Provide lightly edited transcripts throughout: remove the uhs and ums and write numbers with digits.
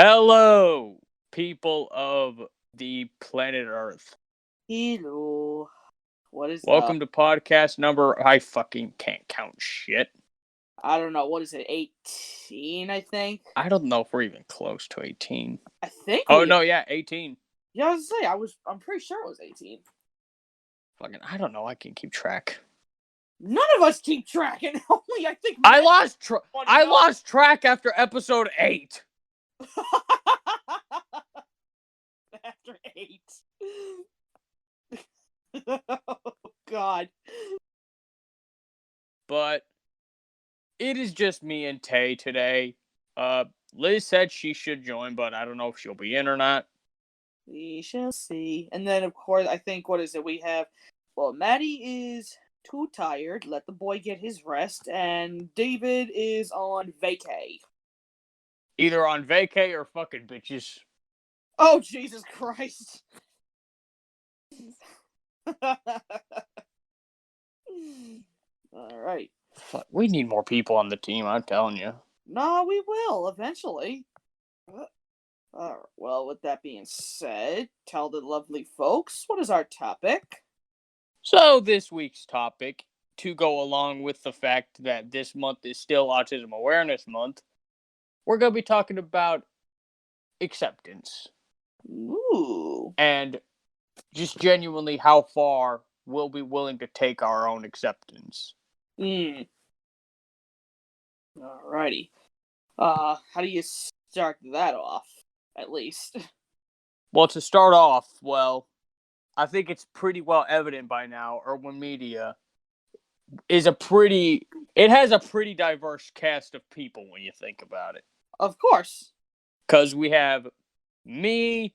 Hello, people of the planet Earth. Hello. What is up? Welcome to podcast number. I fucking can't count shit. I don't know. What is it? 18, I think. I don't know if we're even close to 18. I think Oh, we. no, yeah, 18. Yeah, I was gonna say. I'm pretty sure it was 18. Fucking, I don't know. I can keep track. None of us keep track, and only I think. I lost track after episode 8. After 8. Oh God. But it is just me and Tay today. Liz said she should join, but I don't know if she'll be in or not. We shall see. And then, of course, I think, what is it? We have, well, Maddie is too tired. Let the boy get his rest. And David is on vacay. Either on vacay or fucking bitches. Oh, Jesus Christ. Alright. Fuck, we need more people on the team, I'm telling you. No, we will, eventually. Well, with that being said, tell the lovely folks, what is our topic? So, this week's topic, to go along with the fact that this month is still Autism Awareness Month, we're going to be talking about acceptance. Ooh. And just genuinely how far we'll be willing to take our own acceptance. Alrighty. How do you start that off, at least? Well, to start off, I think it's pretty well evident by now, Erwin Media is it has a pretty diverse cast of people when you think about it. Of course. Because we have me,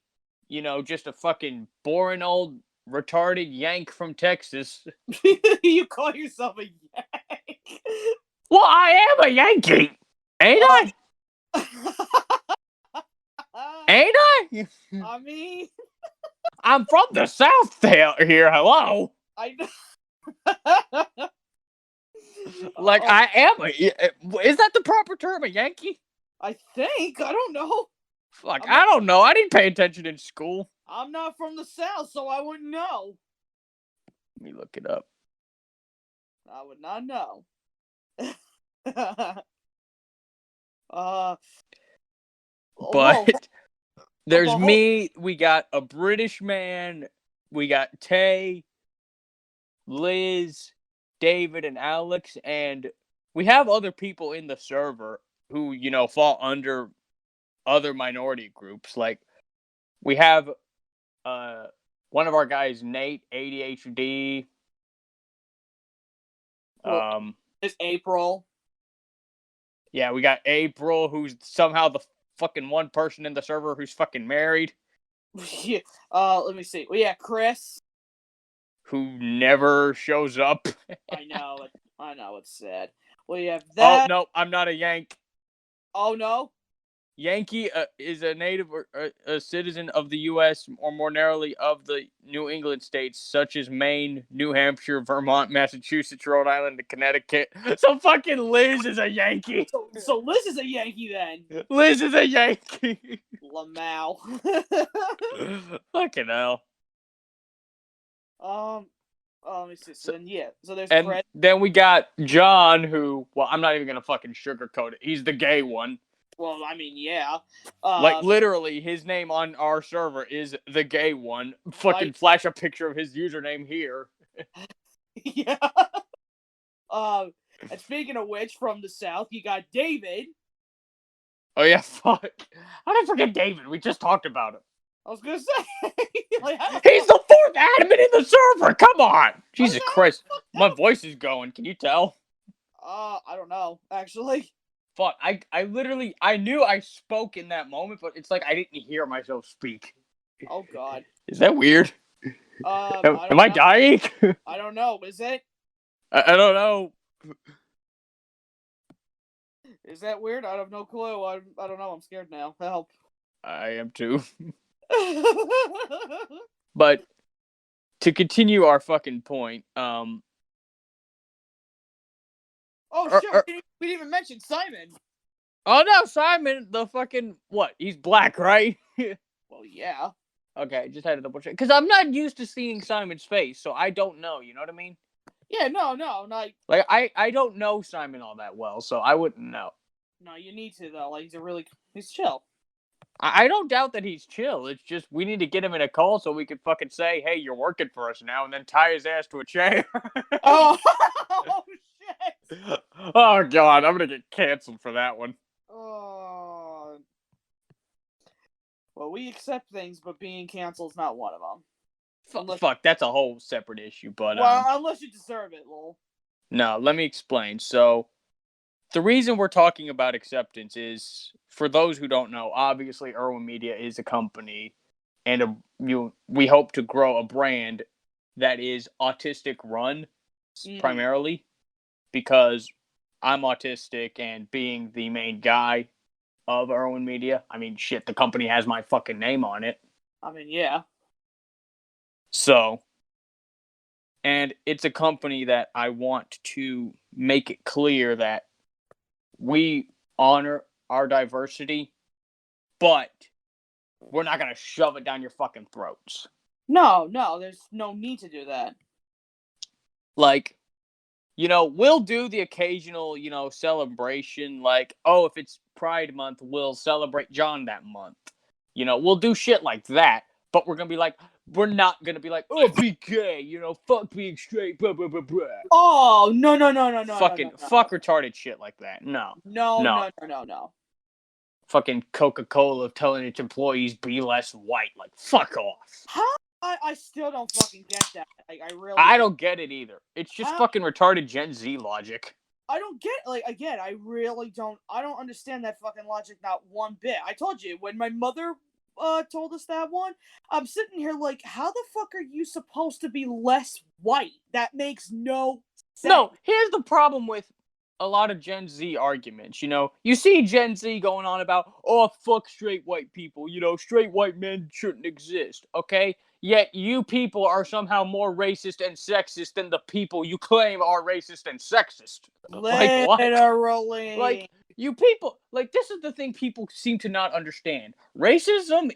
just a fucking boring old retarded Yank from Texas. You call yourself a Yank? Well, I am a Yankee, ain't I? Ain't I? I mean, I'm from the South here. Hello. I know. I am is that the proper term, a Yankee? I think. I don't know. Fuck, I don't know. I didn't pay attention in school. I'm not from the South, so I wouldn't know. Let me look it up. I would not know. But there's me. We got a British man. We got Tay, Liz, David, and Alex, and we have other people in the server who, fall under other minority groups. Like, we have one of our guys, Nate, ADHD. It's April. Yeah, we got April, who's somehow the fucking one person in the server who's fucking married. Yeah. Let me see. Well, yeah, Chris, who never shows up. I know, it's sad. Well, you have that. Oh, no, I'm not a Yank. Oh, no? Yankee is a native or a citizen of the U.S., or more narrowly of the New England states, such as Maine, New Hampshire, Vermont, Massachusetts, Rhode Island, and Connecticut. So fucking Liz is a Yankee. So Liz is a Yankee then. Liz is a Yankee. Lamau. Fucking hell. Let me see. So there's and then we got John, who, well, I'm not even gonna fucking sugarcoat it. He's the gay one. Well, I mean, yeah. Literally, his name on our server is the gay one. Fucking flash a picture of his username here. Yeah. And speaking of which, from the South, you got David. Oh, yeah, fuck. How did I forget David? We just talked about him. I was gonna say. He's the fourth admin in the server! Come on! Jesus Christ. My voice is going. Can you tell? I don't know, actually. Fuck, I literally, I knew I spoke in that moment, but it's like I didn't hear myself speak. Oh, God. Is that weird? Am I dying? I don't know, is it? I don't know. Is that weird? I have no clue. I don't know. I'm scared now. Help. I am too. But to continue our fucking point, oh shit, we didn't even mention Simon. Oh no, Simon, the fucking what? He's black, right? Well, yeah. Okay, just had to double check because I'm not used to seeing Simon's face, so I don't know. You know what I mean? Yeah, no, not. Like I don't know Simon all that well, so I wouldn't know. No, you need to though. Like he's chill. I don't doubt that he's chill. It's just we need to get him in a call so we can fucking say, "Hey, you're working for us now," and then tie his ass to a chair. Oh, oh shit. Oh god, I'm gonna get canceled for that one. Oh. Well, we accept things, but being canceled's not one of them. Fuck, that's a whole separate issue. But well, unless you deserve it, lol. no, let me explain. So the reason we're talking about acceptance is, for those who don't know, obviously Erwin Media is a company, and we hope to grow a brand that is autistic run primarily, because I'm autistic, and being the main guy of Erwin Media, I mean, shit, the company has my fucking name on it. I mean, yeah. So, and it's a company that I want to make it clear that we honor our diversity, but we're not going to shove it down your fucking throats. No, there's no need to do that. Like, we'll do the occasional, celebration. Like, oh, if it's Pride Month, we'll celebrate John that month. We'll do shit like that, but we're not going to be like, oh, be gay, fuck being straight, blah, blah, blah, blah. Oh, no. Fuck retarded shit like that. No. No. Fucking Coca-Cola telling its employees be less white. Like, fuck off. How? I still don't fucking get that. Like, I don't get it either. It's just fucking retarded Gen Z logic. I don't get, again, I really don't, I don't understand that fucking logic not one bit. I told you, when my mother told us that one, I'm sitting here like, how the fuck are you supposed to be less white? That makes no sense. No, here's the problem with a lot of Gen Z arguments. You see Gen Z going on about, oh, fuck straight white people. Straight white men shouldn't exist. Okay? Yet you people are somehow more racist and sexist than the people you claim are racist and sexist. Literally. Like, you people, like, this is the thing people seem to not understand. Racism,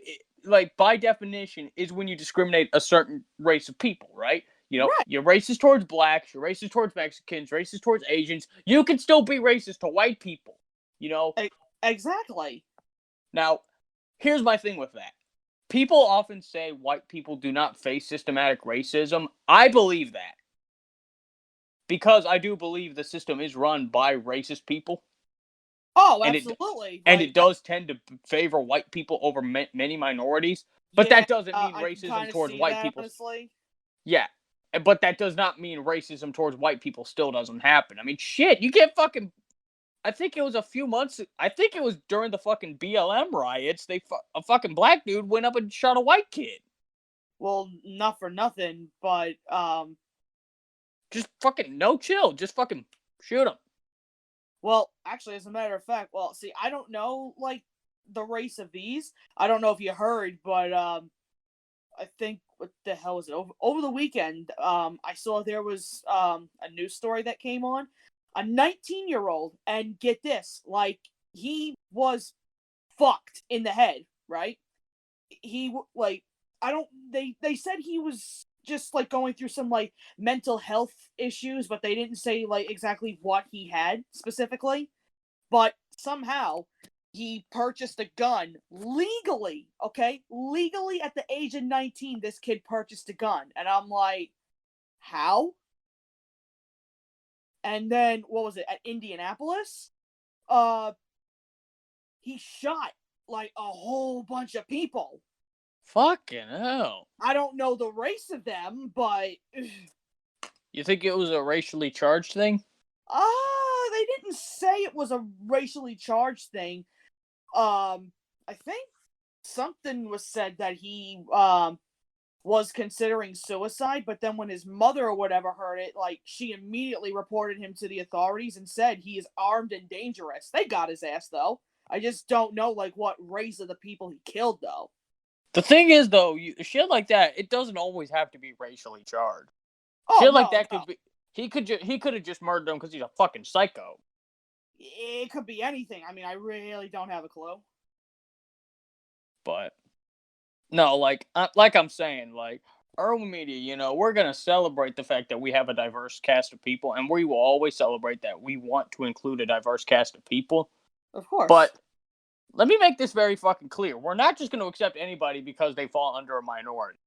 like, by definition, is when you discriminate a certain race of people, right? Right. You're racist towards blacks, you're racist towards Mexicans, racist towards Asians. You can still be racist to white people, Exactly. Now, here's my thing with that. People often say white people do not face systematic racism. I believe that, because I do believe the system is run by racist people. Oh, absolutely. And it does tend to favor white people over many minorities. But that doesn't mean racism towards white people. Honestly. Yeah. But that does not mean racism towards white people still doesn't happen. I mean, shit, you get fucking... I think it was a few months... I think it was during the fucking BLM riots. A fucking black dude went up and shot a white kid. Well, not for nothing, but, just fucking no chill. Just fucking shoot him. Well, actually, as a matter of fact, see, I don't know, like, the race of these. I don't know if you heard, but, I think, what the hell was it? Over the weekend, I saw there was, a news story that came on. A 19-year-old, and get this, like, he was fucked in the head, right? He, like, they said he was just, like, going through some, like, mental health issues, but they didn't say, like, exactly what he had specifically. But somehow he purchased a gun legally, okay? Legally at the age of 19, this kid purchased a gun. And I'm like, how? And then, what was it, at Indianapolis? He shot, like, a whole bunch of people. Fucking hell. I don't know the race of them, but... You think it was a racially charged thing? They didn't say it was a racially charged thing. I think something was said that he, was considering suicide, but then when his mother or whatever heard it, like, she immediately reported him to the authorities and said he is armed and dangerous. They got his ass, though. I just don't know, like, what race of the people he killed, though. The thing is, though, shit like that, it doesn't always have to be racially charged. Oh, shit like that could be... He could have just murdered him because he's a fucking psycho. It could be anything. I mean, I really don't have a clue. But no, like I'm saying, like Erwin Media, we're gonna celebrate the fact that we have a diverse cast of people, and we will always celebrate that we want to include a diverse cast of people. Of course. But let me make this very fucking clear: we're not just gonna accept anybody because they fall under a minority.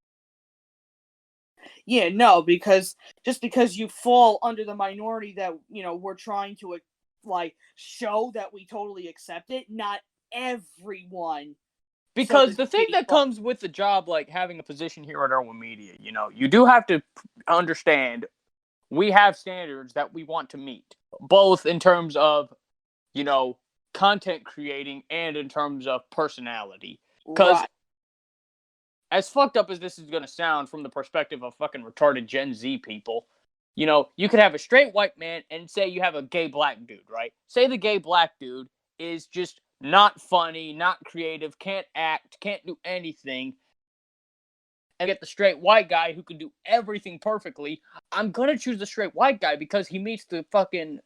Yeah, no, because just because you fall under the minority that we're trying to like show that we totally accept it, not everyone. Because the thing that comes with the job, like having a position here at Erwin Media, you do have to understand we have standards that we want to meet, both in terms of, content creating and in terms of personality. Because as fucked up as this is going to sound from the perspective of fucking retarded Gen Z people, you could have a straight white man and say you have a gay black dude, right? Say the gay black dude is just not funny, not creative, can't act, can't do anything, and get the straight white guy who can do everything perfectly. I'm going to choose the straight white guy because he meets the fucking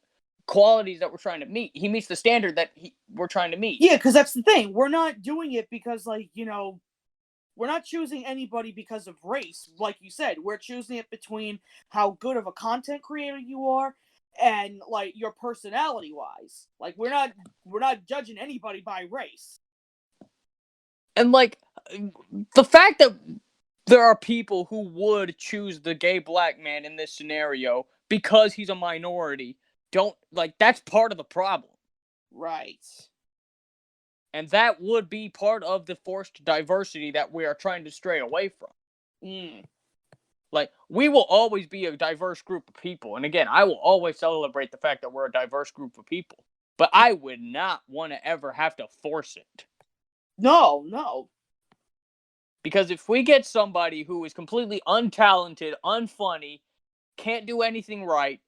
qualities that we're trying to meet. He meets the standard that we're trying to meet. Yeah, because that's the thing. We're not doing it because, like, we're not choosing anybody because of race. Like you said, we're choosing it between how good of a content creator you are and, like, your personality wise. Like, we're not judging anybody by race. And, like, the fact that there are people who would choose the gay black man in this scenario because he's a minority, that's part of the problem. Right. And that would be part of the forced diversity that we are trying to stray away from. Like, we will always be a diverse group of people. And again, I will always celebrate the fact that we're a diverse group of people. But I would not want to ever have to force it. No. Because if we get somebody who is completely untalented, unfunny, can't do anything right,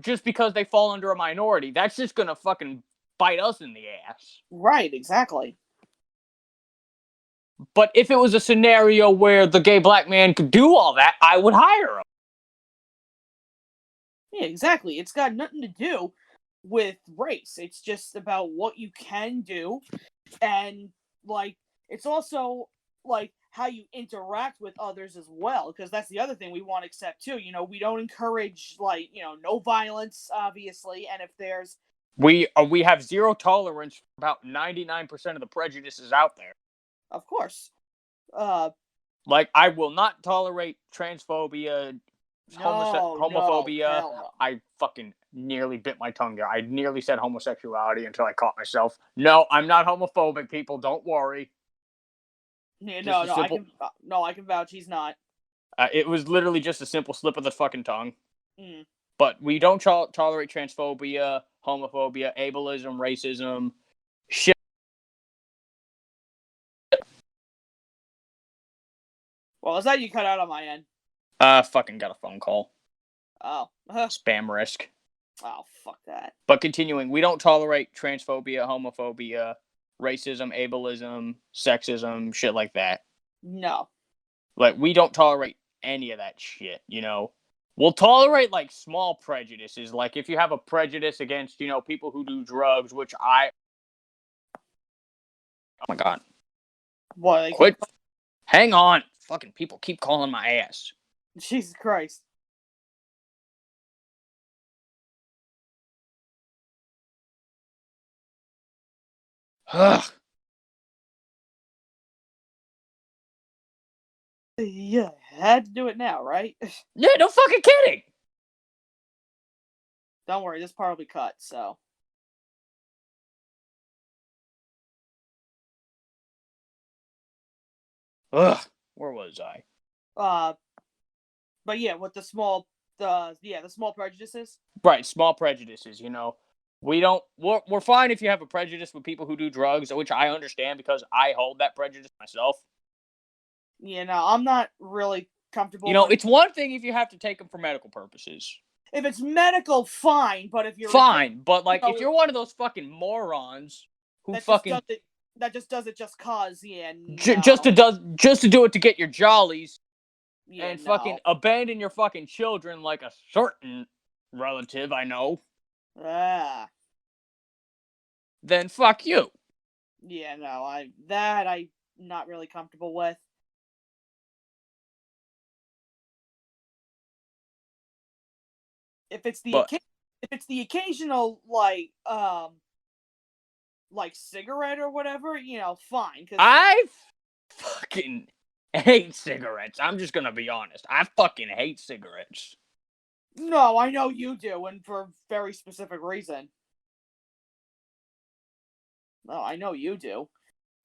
just because they fall under a minority, that's just gonna fucking bite us in the ass. Right, exactly. But if it was a scenario where the gay black man could do all that, I would hire him. Yeah, exactly. It's got nothing to do with race. It's just about what you can do, and, like, it's also, like, how you interact with others as well, because that's the other thing we want to accept too. We don't encourage, like, no violence, obviously, and if there's we have zero tolerance for about 99% of the prejudices out there. Of course. Like, I will not tolerate transphobia, homophobia. No. I fucking nearly bit my tongue there. I nearly said homosexuality until I caught myself. No, I'm not homophobic, people. Don't worry. Yeah, no, I can vouch he's not. It was literally just a simple slip of the fucking tongue. But we don't tolerate transphobia, homophobia, ableism, racism, shit. Well, is that you cut out on my end? Fucking got a phone call. Oh. Spam risk. Oh, fuck that. But continuing, we don't tolerate transphobia, homophobia, racism, ableism, sexism, shit like that. No. Like, we don't tolerate any of that shit, We'll tolerate, like, small prejudices. Like, if you have a prejudice against, people who do drugs, which oh my god. What? Quit. Hang on. Fucking people keep calling my ass. Jesus Christ. Ugh. Yeah, had to do it now, right? Yeah, no fucking kidding. Don't worry, this part will be cut, so. Ugh. Where was I? But yeah, with the small prejudices. Right, small prejudices, We're fine if you have a prejudice with people who do drugs, which I understand because I hold that prejudice myself. Yeah, no, I'm not really comfortable. It's one thing if you have to take them for medical purposes. If it's medical, fine, but if you're fine, but like if you're one of those fucking morons who that just does it just cause, yeah, no. just to do it to get your jollies, and fucking abandon your fucking children like a certain relative I know. then fuck you. Yeah, no, I'm not really comfortable with. If it's But the occasional like cigarette or whatever, fine. Cause I fucking hate cigarettes. I'm just gonna be honest. I fucking hate cigarettes. no, I know you do, and for a very specific reason. No, I know you do.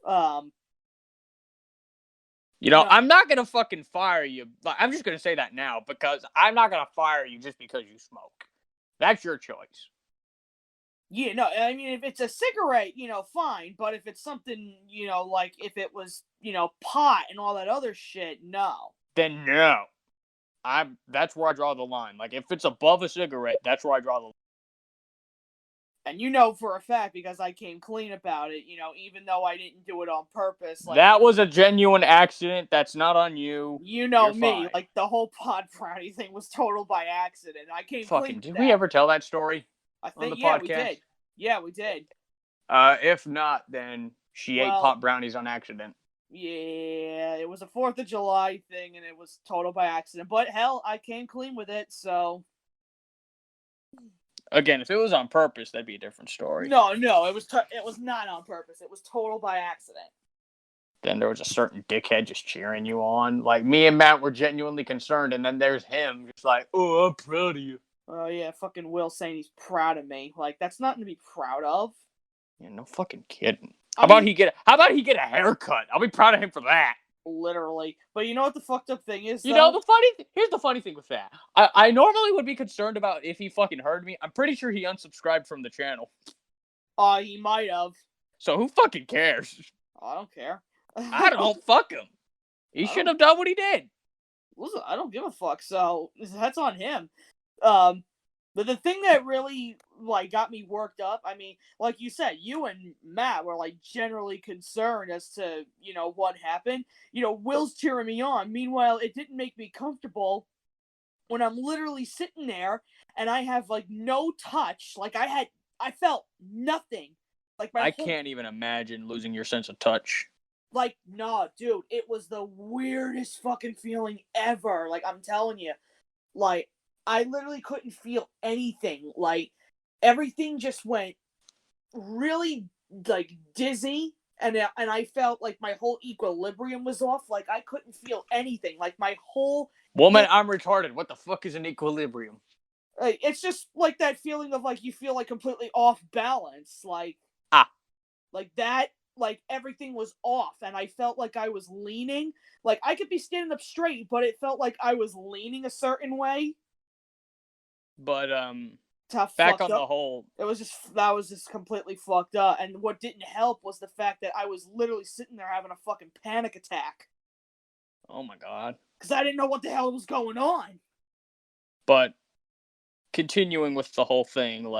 Um, I'm not gonna fucking fire you. I'm just gonna say that now because I'm not gonna fire you just because you smoke. That's your choice. yeah, no, I mean, if it's a cigarette, fine. But if it's something, like if it was, pot and all that other shit, no. Then no. That's where I draw the line. Like if it's above a cigarette, that's where I draw the line. And you know for a fact because I came clean about it, even though I didn't do it on purpose. Like that was a genuine accident. That's not on you. You know You're me, fine. like the whole pod brownie thing was total by accident. I came clean Fucking, with did that. we ever tell that story I on think the podcast? we did. Yeah, we did. If not, then she ate pot brownies on accident. Yeah, it was a 4th of July thing, and it was total by accident. But hell, I came clean with it, so. Again, if it was on purpose, that'd be a different story. No, it was not on purpose. It was total by accident. Then there was a certain dickhead just cheering you on. Like, me and Matt were genuinely concerned, and then there's him just like, oh, I'm proud of you. Oh, yeah, fucking Will saying he's proud of me. Like, that's nothing to be proud of. Yeah, no fucking kidding. How about he get a haircut? I'll be proud of him for that. Literally. But you know what the fucked up thing is, You though? know, here's the funny thing with that. I normally would be concerned about if he fucking heard me. I'm pretty sure he unsubscribed from the channel. He might have. So who fucking cares? I don't care. I don't. Fuck him. He shouldn't have done what he did. Listen, I don't give a fuck, so that's on him. But the thing that really got me worked up, I mean, like you said, you and Matt were generally concerned as to what happened. Will's cheering me on. Meanwhile, it didn't make me comfortable when I'm literally sitting there and I have no touch. I felt nothing. I can't even imagine losing your sense of touch. No, dude, it was the weirdest fucking feeling ever. I'm telling you, I literally couldn't feel anything. Everything just went really dizzy, and I felt like my whole equilibrium was off. I couldn't feel anything. My whole woman, I'm retarded. What the fuck is an equilibrium? It's just that feeling of you feel completely off balance. That. Everything was off, and I felt like I was leaning. I could be standing up straight, but it felt like I was leaning a certain way. But back on the whole, that was just completely fucked up. And what didn't help was the fact that I was literally sitting there having a fucking panic attack. Oh my god! Because I didn't know what the hell was going on. But continuing with the whole thing,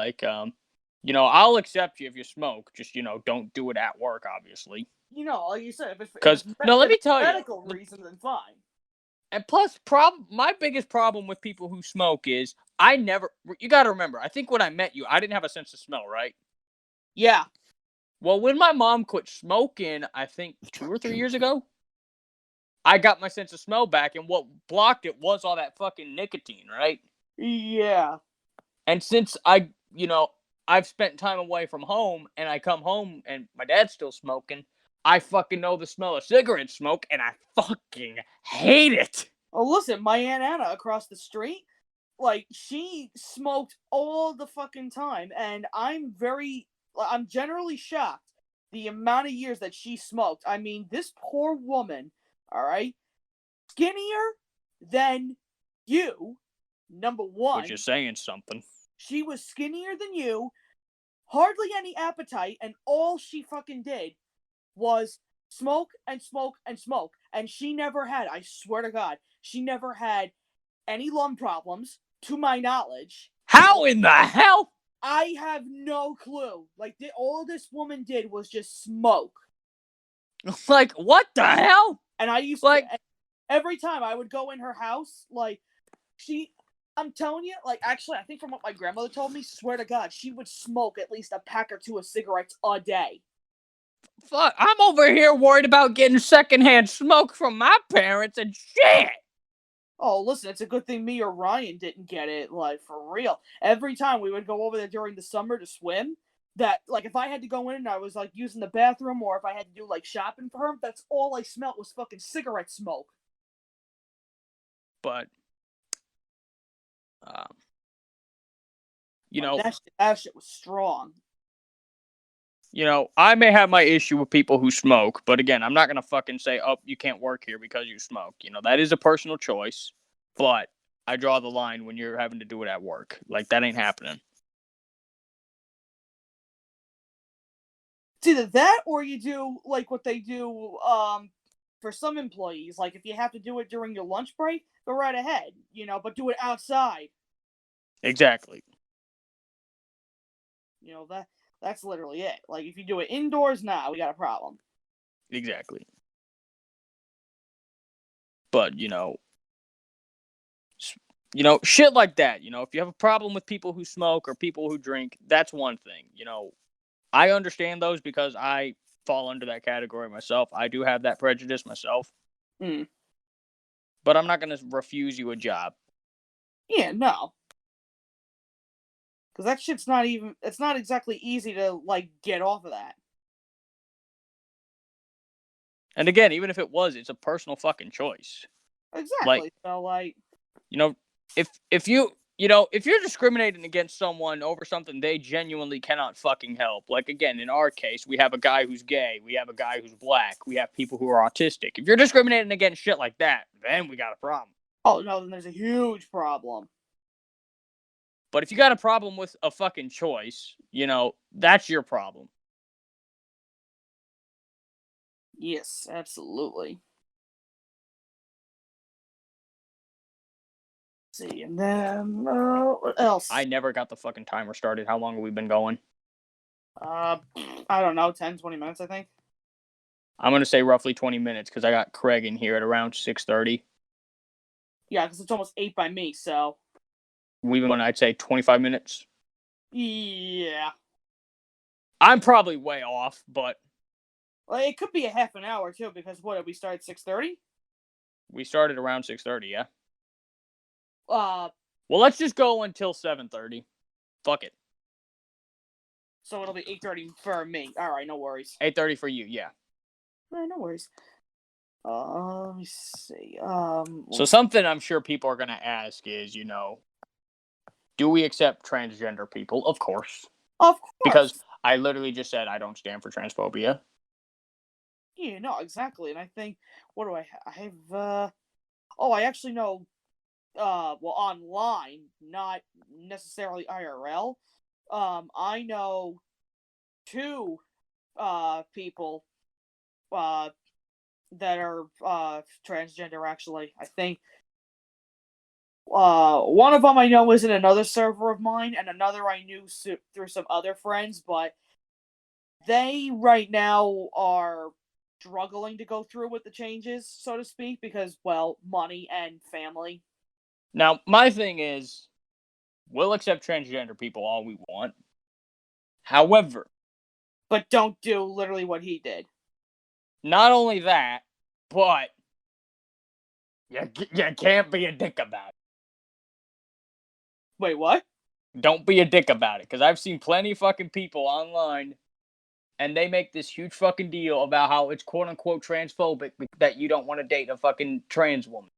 I'll accept you if you smoke. Just don't do it at work, obviously. Like you said, let me tell you, medical reason, then fine. And plus, my biggest problem with people who smoke is you got to remember, I think when I met you, I didn't have a sense of smell, right? Yeah. Well, when my mom quit smoking, I think 2 or 3 years ago, I got my sense of smell back, and what blocked it was all that fucking nicotine, right? Yeah. And since I've spent time away from home, and I come home, and my dad's still smoking, I fucking know the smell of cigarette smoke, and I fucking hate it. Oh, listen, my Aunt Anna across the street, she smoked all the fucking time, and I'm generally shocked the amount of years that she smoked. I mean, this poor woman, all right, skinnier than you, number one. Which is saying something. She was skinnier than you, hardly any appetite, and all she fucking did was smoke and smoke and smoke. And she never had, I swear to God, she never had any lung problems, to my knowledge. How in the hell? I have no clue. All this woman did was just smoke. What the hell? And I used to, every time I would go in her house, I'm telling you, like, actually, I think from what my grandmother told me, swear to God, she would smoke at least a pack or two of cigarettes a day. Fuck, I'm over here worried about getting secondhand smoke from my parents and shit. Oh, listen, it's a good thing me or Ryan didn't get it, like, for real. Every time we would go over there during the summer to swim, that, like, if I had to go in and I was, like, using the bathroom or if I had to do, like, shopping for her, that's all I smelt was fucking cigarette smoke. But, you Like, know, that shit was strong. I may have my issue with people who smoke, but again, I'm not gonna fucking say, "Oh, you can't work here because you smoke." That is a personal choice, but I draw the line when you're having to do it at work. Like, that ain't happening. It's either that or you do, like, what they do, for some employees. Like, if you have to do it during your lunch break, go right ahead, but do it outside. Exactly. That's literally it. Like, if you do it indoors, nah, we got a problem. Exactly. But, shit like that. If you have a problem with people who smoke or people who drink, that's one thing. I understand those because I fall under that category myself. I do have that prejudice myself. Mm. But I'm not going to refuse you a job. Yeah, no. Because that shit's it's not exactly easy to, like, get off of that. And again, even if it was, it's a personal fucking choice. Exactly. Like, so, like, if you're discriminating against someone over something they genuinely cannot fucking help, like, again, in our case, we have a guy who's gay, we have a guy who's black, we have people who are autistic. If you're discriminating against shit like that, then we got a problem. Oh, no, then there's a huge problem. But if you got a problem with a fucking choice, that's your problem. Yes, absolutely. Let's see, and then, what else? I never got the fucking timer started. How long have we been going? I don't know, 10, 20 minutes, I think. I'm going to say roughly 20 minutes because I got Craig in here at around 6:30. Yeah, because it's almost 8 by me, so. We've been going, I'd say, 25 minutes. Yeah. I'm probably way off, but. Well, it could be a half an hour, too, because what, did we start at 6:30? We started around 6:30, yeah? Well, let's just go until 7:30. Fuck it. So it'll be 8:30 for me. All right, no worries. 8:30 for you, yeah. No worries. Let me see. So something I'm sure people are going to ask is, do we accept transgender people? Of course. Of course. Because I literally just said I don't stand for transphobia. Yeah, no, exactly. And I think, what do I have? I have, I actually know, online, not necessarily IRL. I know 2, people, that are, transgender, actually. I think, one of them I know is in another server of mine, and another I knew through some other friends, but they right now are struggling to go through with the changes, so to speak, because, well, money and family. Now, my thing is, we'll accept transgender people all we want. However, but don't do literally what he did. Not only that, but you can't be a dick about it. Wait, what? Don't be a dick about it, because I've seen plenty of fucking people online, and they make this huge fucking deal about how it's quote-unquote transphobic that you don't want to date a fucking trans woman.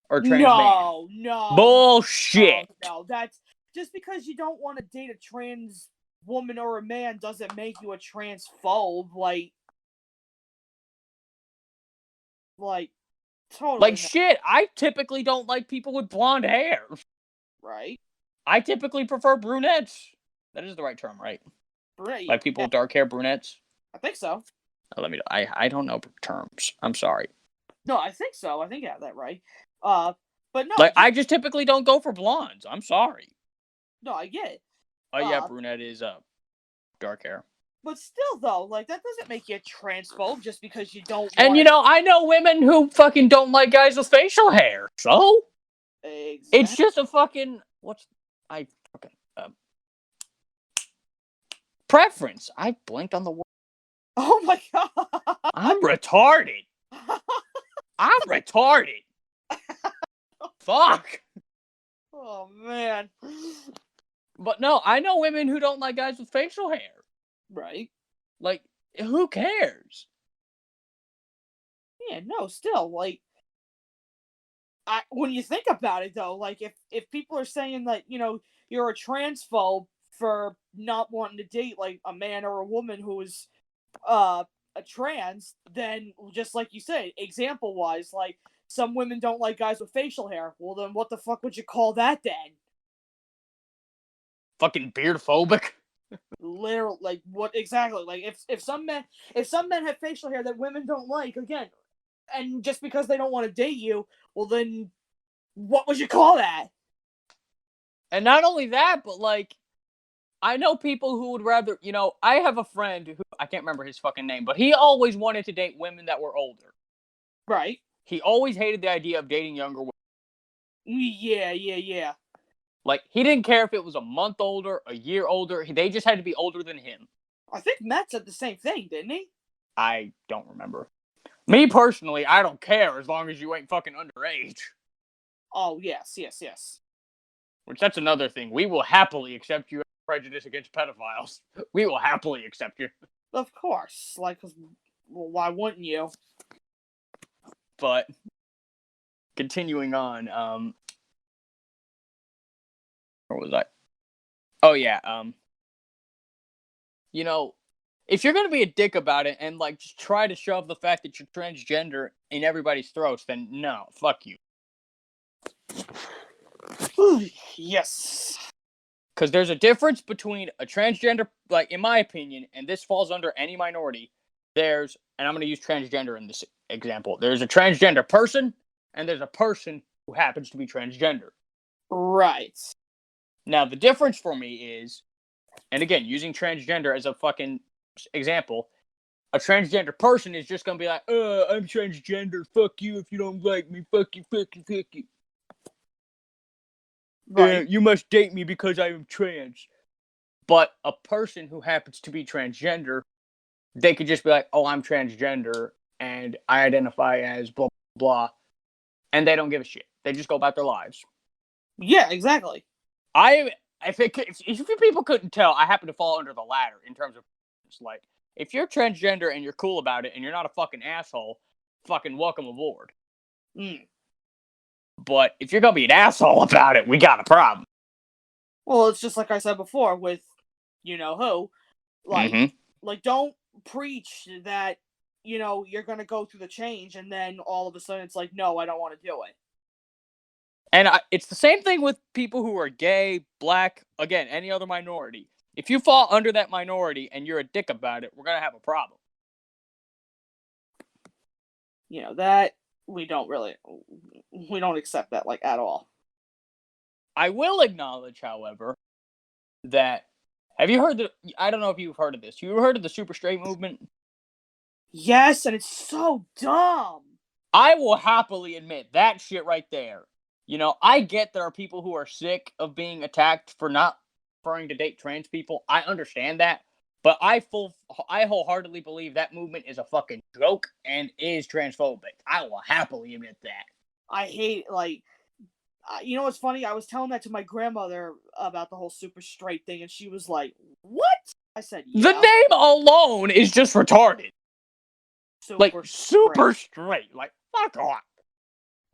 Or trans man. No. Bullshit. No, that's... Just because you don't want to date a trans woman or a man doesn't make you a transphobe, totally. Like, shit, I typically don't like people with blonde hair. Right? I typically prefer brunettes. That is the right term, right? Brunette, like people with dark hair, brunettes? I think so. I don't know terms. I'm sorry. No, I think so. I think I have that right. But no. I just typically don't go for blondes. I'm sorry. No, I get it. Oh, yeah, brunette is dark hair. But still, though, that doesn't make you a transphobe just because you don't want... And, I know women who fucking don't like guys with facial hair, so... Exactly. It's just a fucking preference. I blinked on the word. Oh my god. I'm retarded. I'm retarded. Fuck. Oh man. But no, I know women who don't like guys with facial hair. Right. Like, who cares? Yeah, no, still, like, when you think about it, though, like, if people are saying that, you're a transphobe for not wanting to date, like, a man or a woman who is, a trans, then, just like you say, example-wise, like, some women don't like guys with facial hair. Well, then what the fuck would you call that, then? Fucking beardphobic. Literally, like, what exactly? Like, if some men have facial hair that women don't like, again, and just because they don't want to date you, well, then what would you call that? And not only that, but like, I know people who would rather, I have a friend who, I can't remember his fucking name, but he always wanted to date women that were older. Right. He always hated the idea of dating younger women. Yeah. Like, he didn't care if it was a month older, a year older. They just had to be older than him. I think Matt said the same thing, didn't he? I don't remember. Me personally, I don't care as long as you ain't fucking underage. Oh, yes. Which, that's another thing. We will happily accept you as prejudice against pedophiles. We will happily accept you. Of course. Like, well, why wouldn't you? But, continuing on, where was I? Oh, yeah, if you're gonna be a dick about it and, like, just try to shove the fact that you're transgender in everybody's throats, then no, fuck you. Yes. Because there's a difference between a transgender, like, in my opinion, and this falls under any minority, and I'm going to use transgender in this example, there's a transgender person, and there's a person who happens to be transgender. Right. Now, the difference for me is, and again, using transgender as a fucking example, a transgender person is just going to be like, I'm transgender, fuck you if you don't like me, fuck you. Right. You must date me because I am trans. But a person who happens to be transgender, they could just be like, oh, I'm transgender, and I identify as blah, blah, and they don't give a shit. They just go about their lives. Yeah, exactly. If people couldn't tell, I happen to fall under the latter in terms of, like, if you're transgender and you're cool about it and you're not a fucking asshole, fucking welcome aboard. But if you're gonna be an asshole about it, we got a problem. Well, it's just like I said before with who. Like, don't preach that, you're gonna go through the change and then all of a sudden it's like, no, I don't want to do it. And it's the same thing with people who are gay, black, again, any other minority. If you fall under that minority and you're a dick about it, we're going to have a problem. That we don't accept that, like, at all. I will acknowledge, however, that, I don't know if you've heard of this. You heard of the super straight movement? Yes, and it's so dumb. I will happily admit that shit right there. I get there are people who are sick of being attacked for not preferring to date trans people. I understand that. But I wholeheartedly believe that movement is a fucking joke and is transphobic. I will happily admit that. I hate, like, you know what's funny? I was telling that to my grandmother about the whole super straight thing, and she was like, what? I said, yeah. The name alone is just retarded. Super straight. Like, fuck off.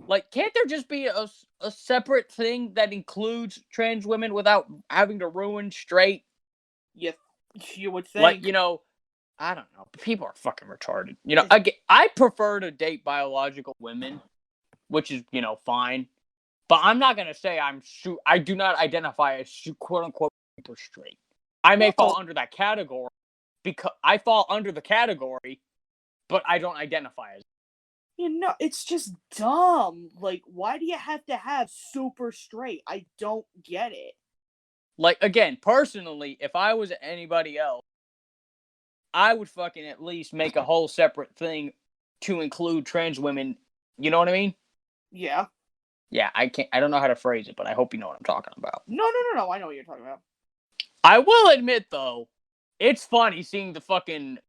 Like, can't there just be a separate thing that includes trans women without having to ruin straight? You would think. Like, I don't know. People are fucking retarded. I prefer to date biological women, which is, fine. But I'm not going to say I do not identify as quote-unquote super straight. I may fall under that category because I fall under the category, but I don't identify as. It's just dumb. Like, why do you have to have super straight? I don't get it. Like, again, personally, if I was anybody else, I would fucking at least make a whole separate thing to include trans women. You know what I mean? Yeah. Yeah, I don't know how to phrase it, but I hope you know what I'm talking about. No. I know what you're talking about. I will admit, though, it's funny seeing the fucking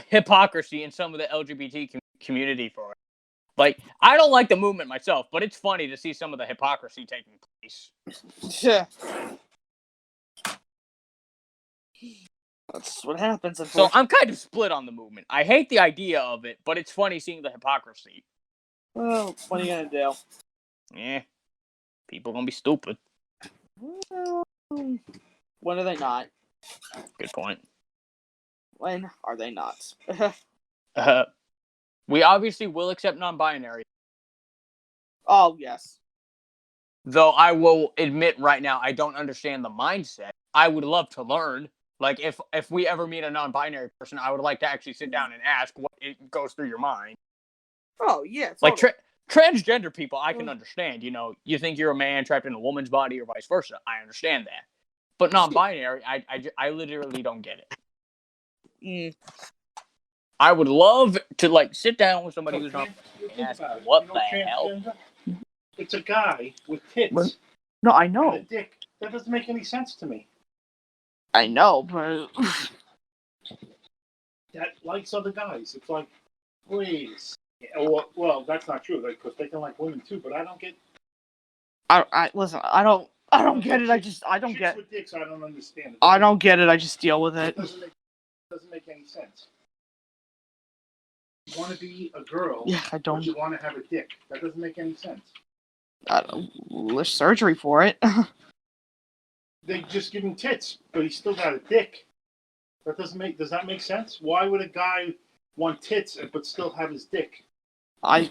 hypocrisy in some of the LGBT community for it. Like, I don't like the movement myself, but it's funny to see some of the hypocrisy taking place. Yeah. That's what happens. So I'm kind of split on the movement. I hate the idea of it, but it's funny seeing the hypocrisy. Well, what are you gonna do? Yeah, people gonna be stupid. Well, when are they not? Good point. When are they not? We obviously will accept non-binary. Oh yes. Though I will admit right now, I don't understand the mindset. I would love to learn. Like, if we ever meet a non-binary person, I would like to actually sit down and ask what it goes through your mind. Oh yeah. Totally. Like transgender people, I can understand. You know, you think you're a man trapped in a woman's body or vice versa. I understand that. But non-binary, I literally don't get it. Mm. I would love to like sit down with somebody who's not and ask what the hell. It's a guy with tits. No, I know. And a dick. That doesn't make any sense to me. I know, but That likes other guys. It's like, please. Well, that's not true because they can like women too. But I don't get. I listen. I don't get it. I don't Chicks get. with dicks, I don't understand. I don't get it. I just deal with it. It doesn't make any sense. You want to be a girl. Yeah, I don't. But you want to have a dick. That doesn't make any sense. I don't. There's surgery for it. They just give him tits, but he's still got a dick. Does that make sense? Why would a guy want tits but still have his dick? I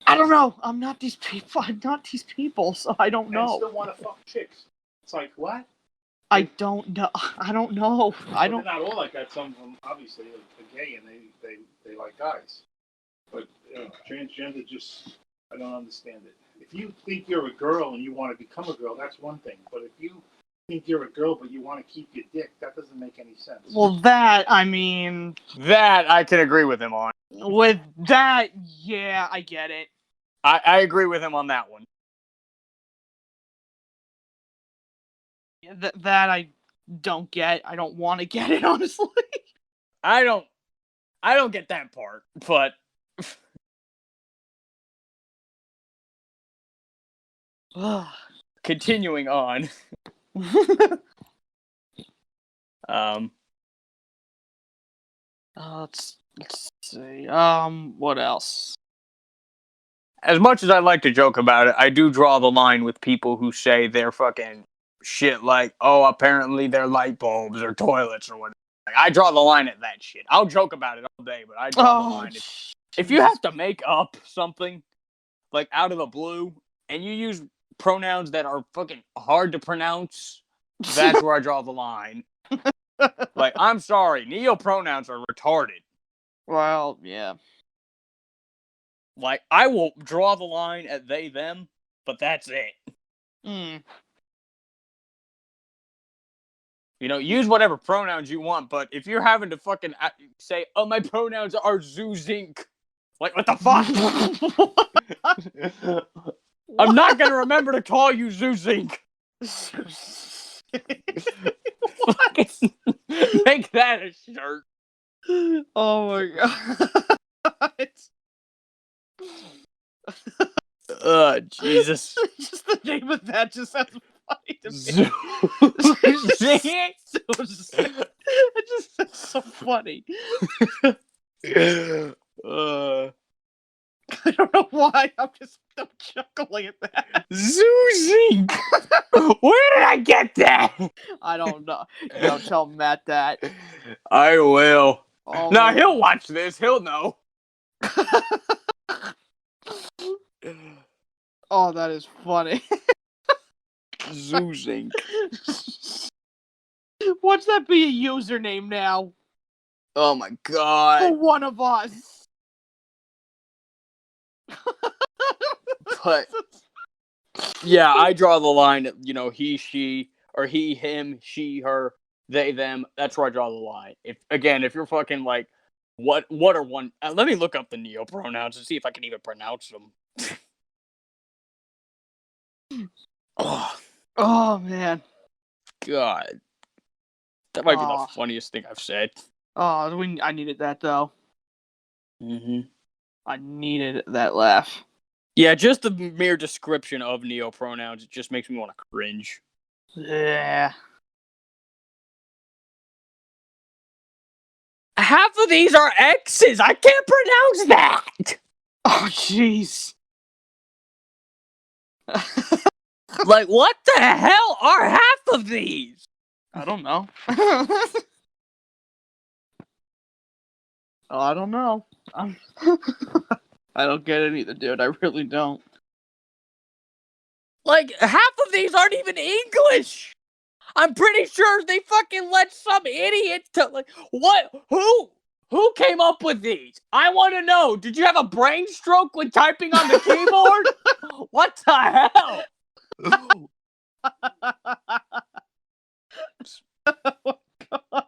don't know. I'm not these people. I'm not these people, so I don't know. And still want to fuck chicks. It's like, what? I don't know. I don't know. I don't. They're not all like that. Some of them obviously are gay and they like guys. But transgender I don't understand it. If you think you're a girl and you want to become a girl, that's one thing. But if you think you're a girl but you want to keep your dick, that doesn't make any sense. Well, that I mean. That I can agree with him on. With that, yeah, I get it. I agree with him on that one. That I don't get. I don't want to get it, honestly. I don't get that part, but continuing on. Let's see. What else? As much as I like to joke about it, I do draw the line with people who say they're fucking shit like, oh, apparently they're light bulbs or toilets or whatever. Like, I draw the line at that shit. I'll joke about it all day, but I draw the line. If you have to make up something, like out of the blue, and you use pronouns that are fucking hard to pronounce, that's where I draw the line. Like, I'm sorry, neo-pronouns are retarded. Well, yeah. Like, I will draw the line at they, them, but that's it. You know, use whatever pronouns you want, but if you're having to fucking say, oh, my pronouns are Zoozink, like, what the fuck? I'm not gonna remember to call you Zoozink. Make that a shirt. Oh my god. Jesus. Just the name of that just sounds funny to me. Zoozink? It just sounds so funny. I don't know why. I'm chuckling at that. Zoozink! Where did I get that? I don't know. Don't tell Matt that. I will. Oh no, he'll watch this. He'll know. Oh, that is funny. Zoozink. Watch that be a username now. Oh my god. For one of us. But yeah, I draw the line at, you know, he, she, or he, him, she, her, they, them. That's where I draw the line. If you're fucking like, what are one? Let me look up the neo pronouns and see if I can even pronounce them. Oh man. God. That might be the funniest thing I've said. Oh, I needed that though. Mm-hmm. I needed that laugh. Yeah, just the mere description of neopronouns, it just makes me want to cringe. Yeah. Half of these are X's. I can't pronounce that. Oh jeez. Like, what the hell are half of these? I don't know. Oh, I don't know. I don't get it either, dude. I really don't. Like, half of these aren't even English. I'm pretty sure they fucking let some idiot to, like, what? Who came up with these? I want to know. Did you have a brain stroke when typing on the keyboard? What the hell? Oh, God.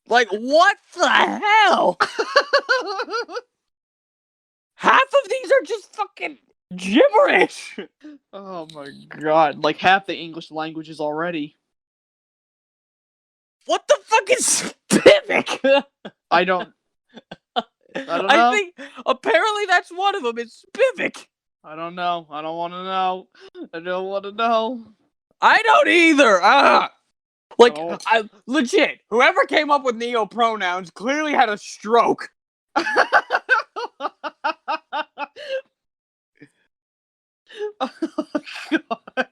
Like, what the hell? Half of these are just fucking gibberish. Oh my god. Like half the English languages already. What the fuck is Spivak? I don't know. I think apparently that's one of them. It's Spivak. I don't know. I don't want to know. I don't want to know. I don't either. Like, Oh. I legit. Whoever came up with neopronouns clearly had a stroke. Oh god.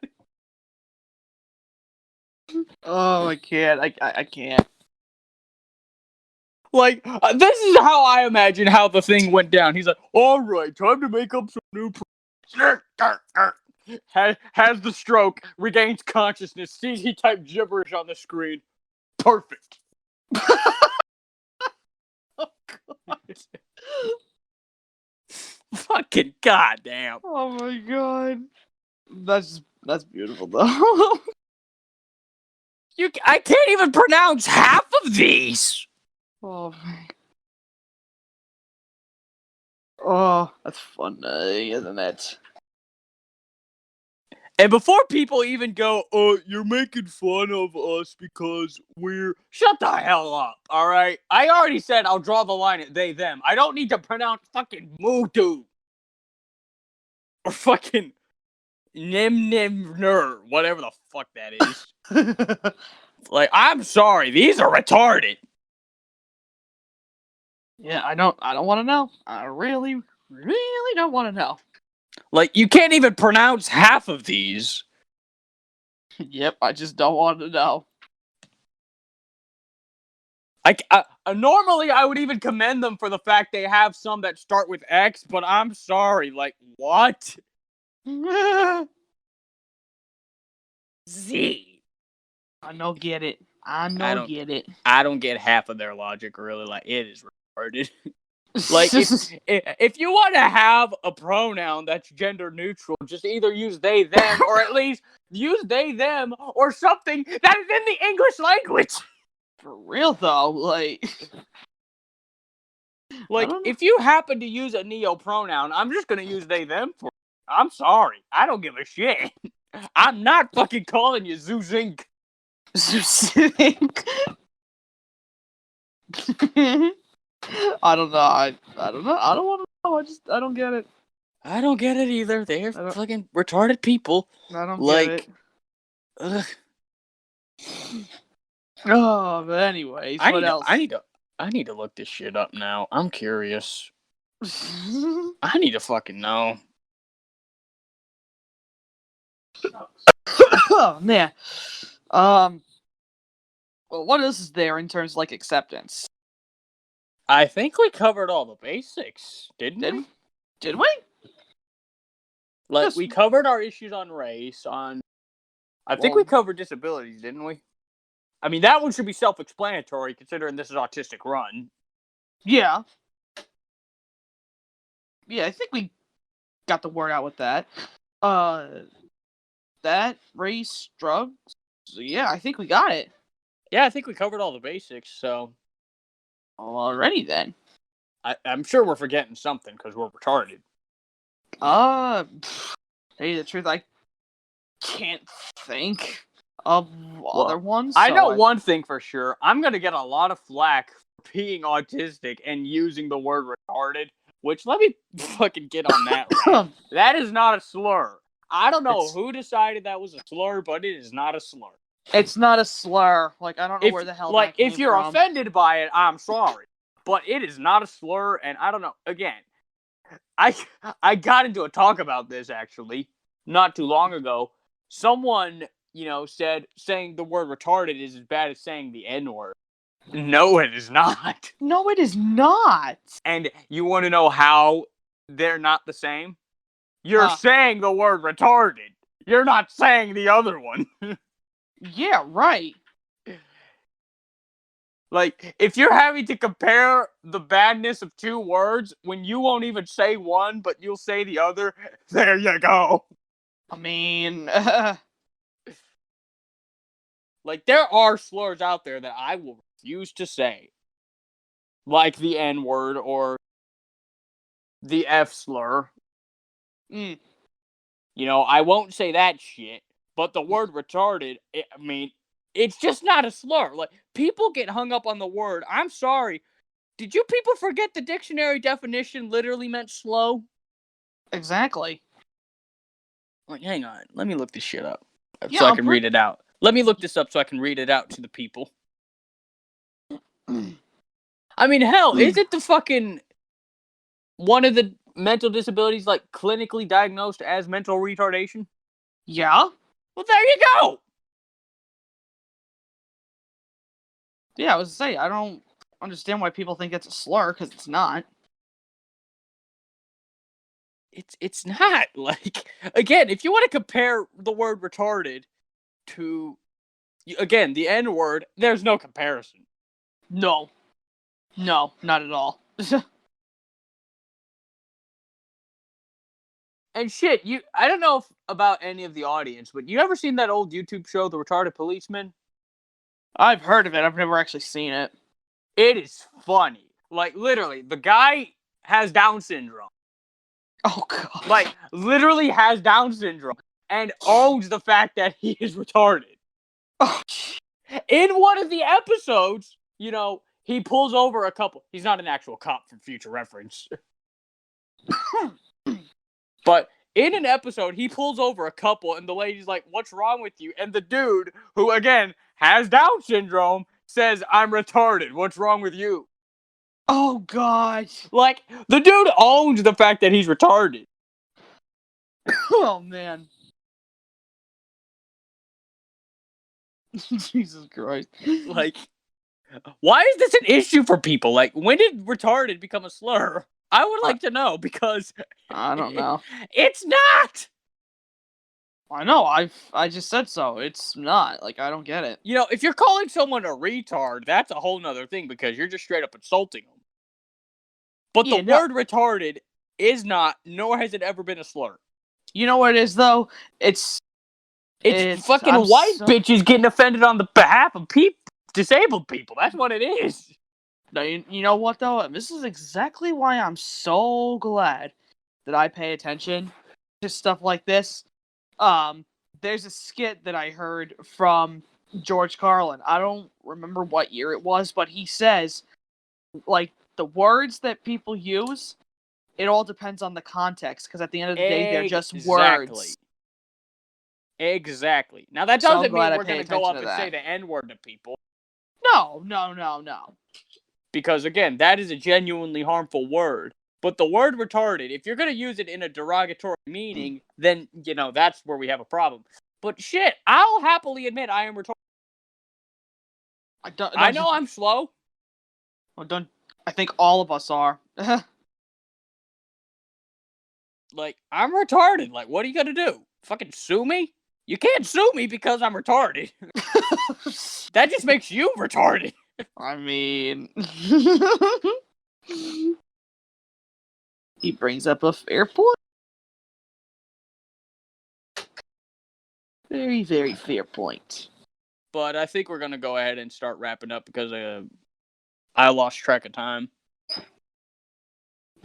Oh, I can't. I can't. Like, this is how I imagine how the thing went down. He's like, all right, time to make up some new has the stroke, regains consciousness, sees he typed gibberish on the screen. Perfect. Oh god. Fucking goddamn. Oh my god. That's beautiful though. I can't even pronounce half of these. Oh man. Oh, that's funny, isn't it? And before people even go, you're making fun of us because we're... Shut the hell up, alright? I already said I'll draw the line at they, them. I don't need to pronounce fucking Mudu. Or fucking Nim, whatever the fuck that is. Like, I'm sorry, these are retarded. Yeah, I don't want to know. I really don't want to know. Like, you can't even pronounce half of these. Yep, I just don't want to know. Normally, I would even commend them for the fact they have some that start with X, but I'm sorry. Like, what? Z. I no get it. I get it. I don't get half of their logic, really. Like, it is retarded. Like, if you want to have a pronoun that's gender neutral, just either use they, them, or at least use they, them, or something that is in the English language. For real though, like if you happen to use a neopronoun, I'm just gonna use they, them for. I'm sorry, I don't give a shit. I'm not fucking calling you Zuzink. Zuzink. I don't know. I don't know. I don't want to know. I don't get it. I don't get it either. They're fucking retarded people. I don't get it. Ugh. Oh, but anyways, what else? I need to look this shit up now. I'm curious. I need to fucking know. Oh man. Well, what else is there in terms of like acceptance? I think we covered all the basics, didn't we? Did we? Like, Yes. we covered our issues on race, I think we covered disabilities, didn't we? I mean, that one should be self-explanatory, considering this is Autistic Run. Yeah. Yeah, I think we got the word out with that. That, race, drugs. Yeah, I think we got it. Yeah, I think we covered all the basics, so... Already then. I'm sure we're forgetting something, because we're retarded. Tell you the truth, can't think of other ones. I know one thing for sure. I'm gonna get a lot of flack for being autistic and using the word retarded. Which, let me fucking get on that right. That is not a slur. I don't know who decided that was a slur, but it is not a slur. It's not a slur. Like, I don't know where the hell that came if you're from. offended by it, I'm sorry. But it is not a slur, and I don't know. Again, I got into a talk about this, actually, not too long ago. Someone, said saying the word retarded is as bad as saying the N-word. No, it is not. No, it is not. And you want to know how they're not the same? You're saying the word retarded. You're not saying the other one. Yeah, right. Like, if you're having to compare the badness of two words when you won't even say one, but you'll say the other, there you go. I mean, like, there are slurs out there that I will refuse to say. Like the N-word or the F slur. I won't say that shit, but the word retarded, it's just not a slur. Like, people get hung up on the word. I'm sorry. Did you people forget the dictionary definition literally meant slow? Exactly. Like, hang on. Let me look this shit up so I can read it out. Let me look this up so I can read it out to the people. I mean, hell, isn't the fucking one of the mental disabilities like clinically diagnosed as mental retardation? Yeah. Well, there you go. Yeah, I was to say, I don't understand why people think it's a slur, because it's not. It's not. Like, again, if you want to compare the word retarded to, again, the N-word, there's no comparison. No, not at all. And shit, I don't know about any of the audience, but you ever seen that old YouTube show, The Retarded Policeman? I've heard of it. I've never actually seen it. It is funny. Like, literally, the guy has Down syndrome. Oh, God. Like, literally has Down syndrome and owns the fact that he is retarded. Oh, in one of the episodes, he pulls over a couple. He's not an actual cop for future reference. But in an episode, he pulls over a couple, and the lady's like, "What's wrong with you?" And the dude, who, again, has Down syndrome, says, "I'm retarded. What's wrong with you?" Oh, God. Like, the dude owns the fact that he's retarded. Oh, man. Jesus Christ. Like, why is this an issue for people? Like, when did retarded become a slur? I would like to know, because I don't know. It's not! I know, I just said so. It's not. Like, I don't get it. If you're calling someone a retard, that's a whole nother thing, because you're just straight up insulting them. But the word retarded is not, nor has it ever been a slur. You know what it is, though? It's fucking white bitches getting offended on the behalf of disabled people. That's what it is. No, you know what, though? This is exactly why I'm so glad that I pay attention to stuff like this. There's a skit that I heard from George Carlin. I don't remember what year it was, but he says, like, the words that people use, it all depends on the context, because at the end of the day, they're just words. Exactly. Now, that doesn't mean we're going to go up and say the N-word to people. No. Because, again, that is a genuinely harmful word. But the word retarded, if you're going to use it in a derogatory meaning, then, that's where we have a problem. But shit, I'll happily admit I am retarded. I know I'm slow. Well, I think all of us are. Like, I'm retarded. Like, what are you going to do? Fucking sue me? You can't sue me because I'm retarded. That just makes you retarded. I mean... He brings up a fair point. Very, very fair point. But I think we're going to go ahead and start wrapping up, because I lost track of time.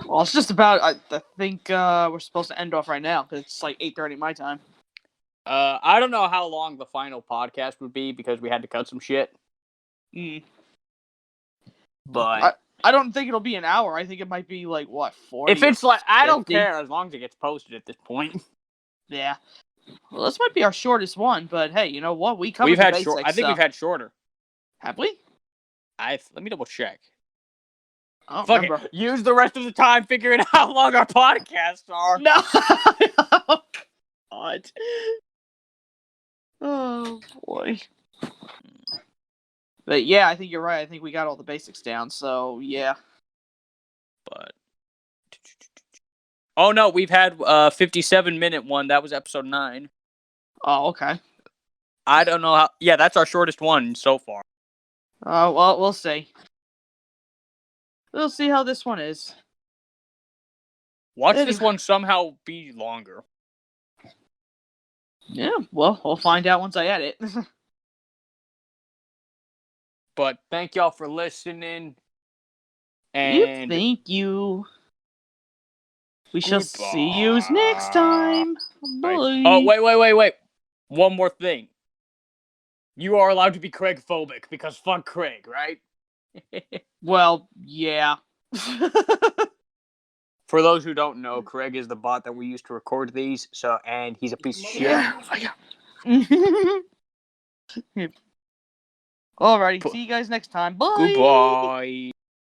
Well, it's just about, I think we're supposed to end off right now, because it's like 8:30 my time. I don't know how long the final podcast would be because we had to cut some shit. But I don't think it'll be an hour. I think it might be like what 40. if it's like, I don't 50? care as long as it gets posted at this point. Yeah. Well, this might be our shortest one, but hey, you know what? We covered We've the had basics. short. I think we've had shorter. Have we? Let me double check. I don't Fuck remember. it. Use the rest of the time figuring out how long our podcasts are. No. God. Oh boy. But yeah, I think you're right. I think we got all the basics down. So yeah. But oh no, we've had 57-minute one. That was episode 9. Oh, okay. I don't know how. Yeah, that's our shortest one so far. Oh, well, we'll see. We'll see how this one is. Watch this one somehow be longer. Yeah, well, we'll find out once I edit. But thank y'all for listening. And thank you. We shall see you next time. Bye. Oh, wait. One more thing. You are allowed to be Craig-phobic because fuck Craig, right? Well, yeah. For those who don't know, Craig is the bot that we use to record these, and he's a piece of shit. Alrighty, see you guys next time. Bye. Goodbye.